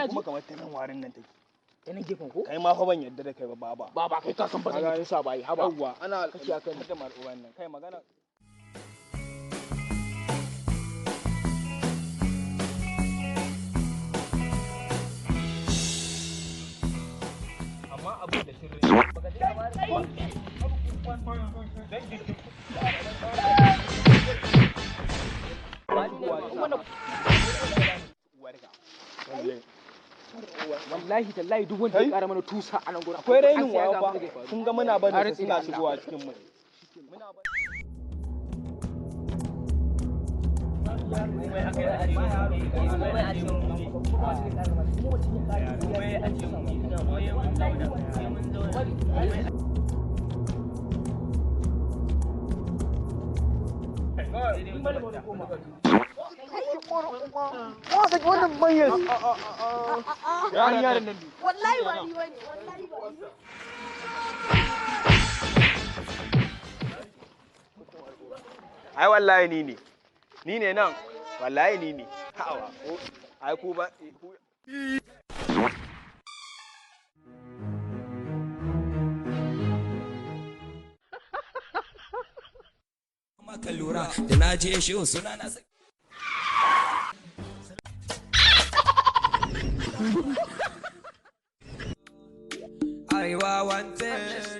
kuma kamar ta nan warin nan take. Ta nan gefen ko? Kai ma fa ban yarda da kai ba baba. Baba kai ka san ba zan yi tusa ba yi haba. Yawwa ana kace akan da mar'uban nan. Kai magana amma abin da sirri baka ji labarin wallahi tallahi duk wanda ya kara mana tusa a nan gurin akwai rainin wayo ba kun ga muna bari su suna shigowa cikin mu muna wannan manyan yaran nan wallahi wani wallahi ai wallahi ni ne nan wallahi ni ne hawa ai ku ba maka lura da na je shi suna na Arewa wanted